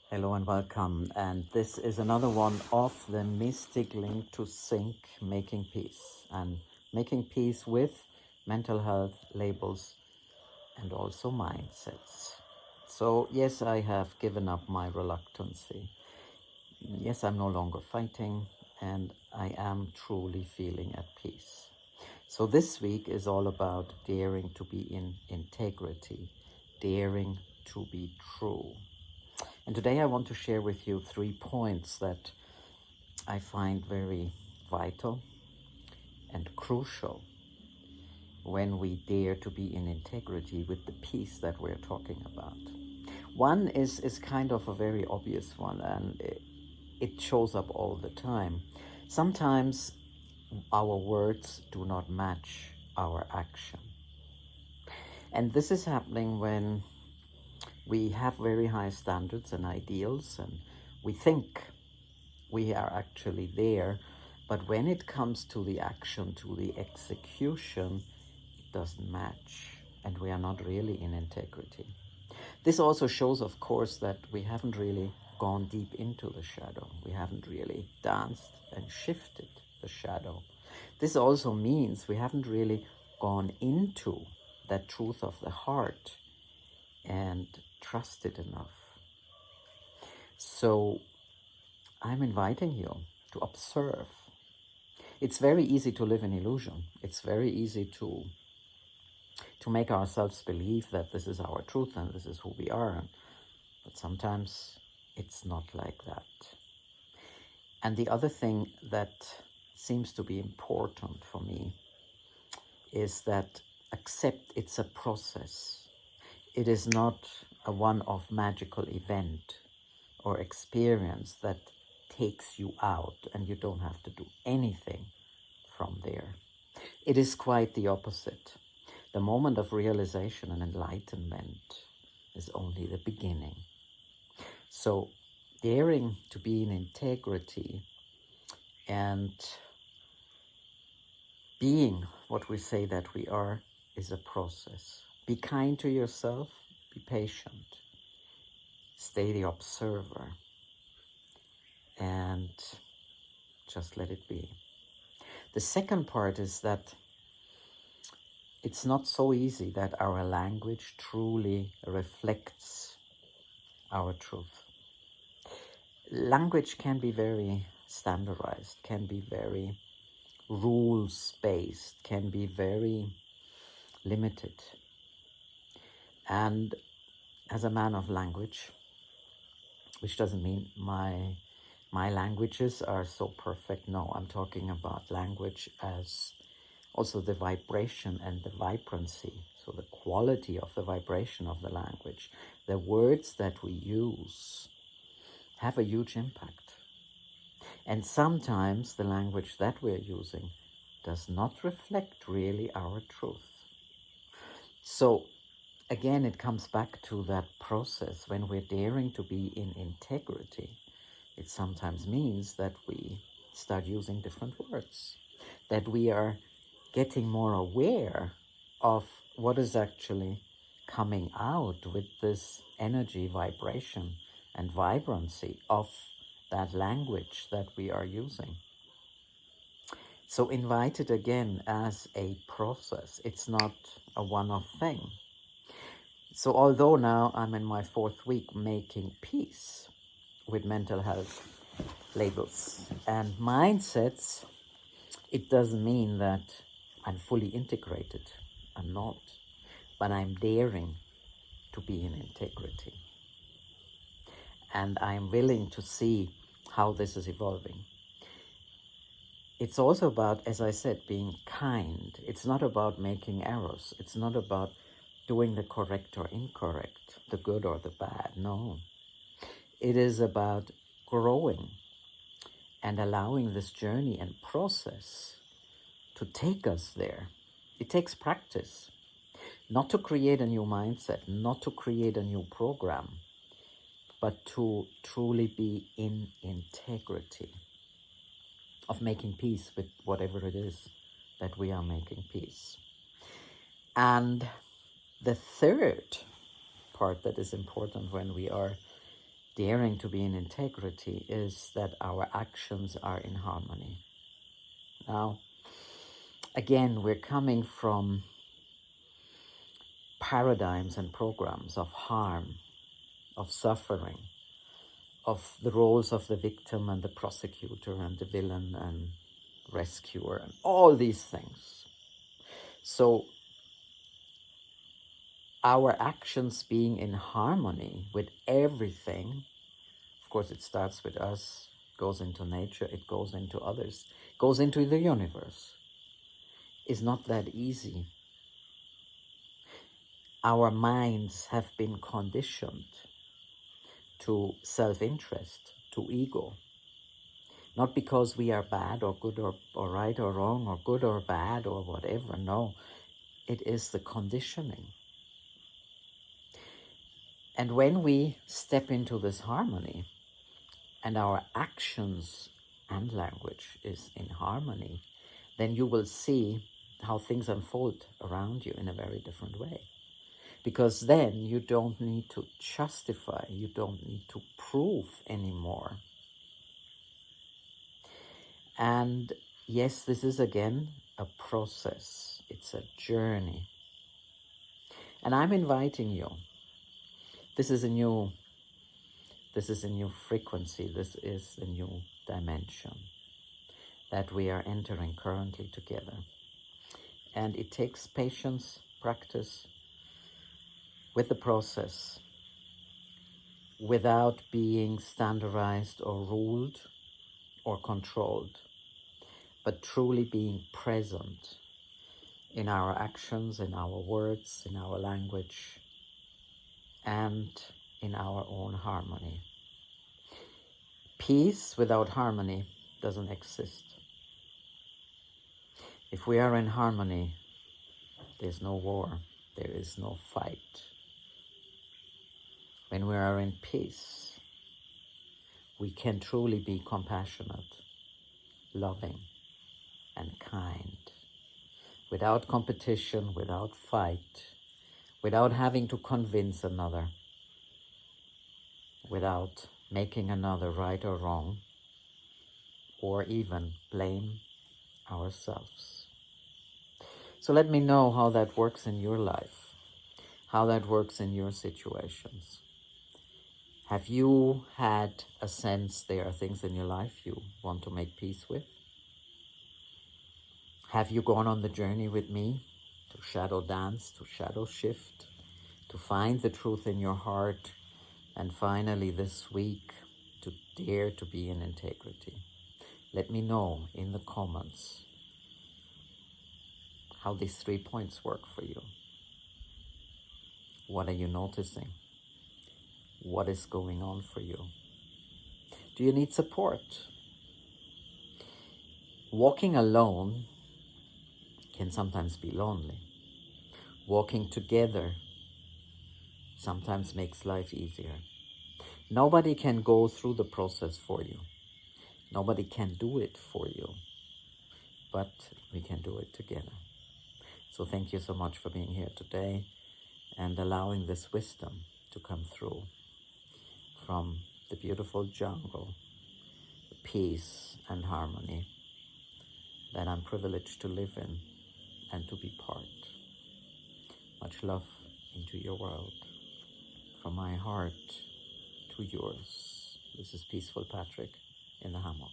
Hello and welcome. And this is another one of the MysticLink to Sync Making Peace. And making peace with mental health, labels, and also mindsets. So yes, I have given up my reluctancy. Yes, I'm no longer fighting, and I am truly feeling at peace. So this week is all about daring to be in integrity, daring to be true. And today I want to share with you 3 points that I find very vital and crucial when we dare to be in integrity with the peace that we're talking about. One is kind of a very obvious one, and it shows up all the time. Sometimes our words do not match our action. And this is happening when we have very high standards and ideals, and we think we are actually there, but when it comes to the action, to the execution, it doesn't match, and we are not really in integrity. This also shows, of course, that we haven't really gone deep into the shadow. We haven't really danced and shifted the shadow. This also means we haven't really gone into that truth of the heart and trusted enough. So I'm inviting you to observe. It's very easy to live in illusion. It's very easy to make ourselves believe that this is our truth and this is who we are. But sometimes it's not like that. And the other thing that seems to be important for me is that accept it's a process. It is not a one-off magical event or experience that takes you out and you don't have to do anything from there. It is quite the opposite. The moment of realization and enlightenment is only the beginning. So daring to be in integrity and being what we say that we are is a process. Be kind to yourself, be patient, stay the observer, and just let it be. The second part is that it's not so easy that our language truly reflects our truth. Language can be very standardized, can be very rules-based, can be very limited. And as a man of language, which doesn't mean my languages are so perfect. No, I'm talking about language as also the vibration and the vibrancy. So the quality of the vibration of the language. The words that we use have a huge impact. And sometimes the language that we're using does not reflect really our truth. So again, it comes back to that process. When we're daring to be in integrity, it sometimes means that we start using different words, that we are getting more aware of what is actually coming out with this energy, vibration, and vibrancy of that language that we are using. So invite it again as a process. It's not a one-off thing. So although now I'm in my 4th week making peace with mental health, labels, and mindsets, it doesn't mean that I'm fully integrated. I'm not. But I'm daring to be in integrity. And I'm willing to see how this is evolving. It's also about, as I said, being kind. It's not about making errors. It's not about doing the correct or incorrect, the good or the bad. No. It is about growing and allowing this journey and process to take us there. It takes practice, not to create a new mindset, not to create a new program, but to truly be in integrity of making peace with whatever it is that we are making peace. And the third part that is important when we are daring to be in integrity is that our actions are in harmony. Now, again, we're coming from paradigms and programs of harm, of suffering, of the roles of the victim and the prosecutor and the villain and rescuer and all these things. So our actions being in harmony with everything, of course it starts with us, goes into nature, it goes into others, goes into the universe, is not that easy. Our minds have been conditioned to self-interest, to ego. Not because we are bad or good or right or wrong or good or bad or whatever, no. It is the conditioning. And when we step into this harmony and our actions and language is in harmony, then you will see how things unfold around you in a very different way. Because then you don't need to justify, you don't need to prove anymore. And yes, this is again a process. It's a journey. And I'm inviting you. This is a new frequency. This is a new dimension that we are entering currently together. And it takes patience, practice with the process, without being standardized or ruled or controlled, but truly being present in our actions, in our words, in our language, and in our own harmony. Peace without harmony doesn't exist. If we are in harmony, there's no war, there is no fight. When we are in peace, we can truly be compassionate, loving, and kind, without competition, without fight, without having to convince another, without making another right or wrong, or even blame ourselves. So let me know how that works in your life, how that works in your situations. Have you had a sense there are things in your life you want to make peace with? Have you gone on the journey with me to shadow dance, to shadow shift, to find the truth in your heart, and finally this week to dare to be in integrity? Let me know in the comments how these 3 points work for you. What are you noticing? What is going on for you? Do you need support? Walking alone can sometimes be lonely. Walking together sometimes makes life easier. Nobody can go through the process for you. Nobody can do it for you, but we can do it together. So thank you so much for being here today and allowing this wisdom to come through from the beautiful jungle, the peace and harmony that I'm privileged to live in and to be part. Much love into your world. From my heart to yours. This is Peaceful Patrick in the hammock.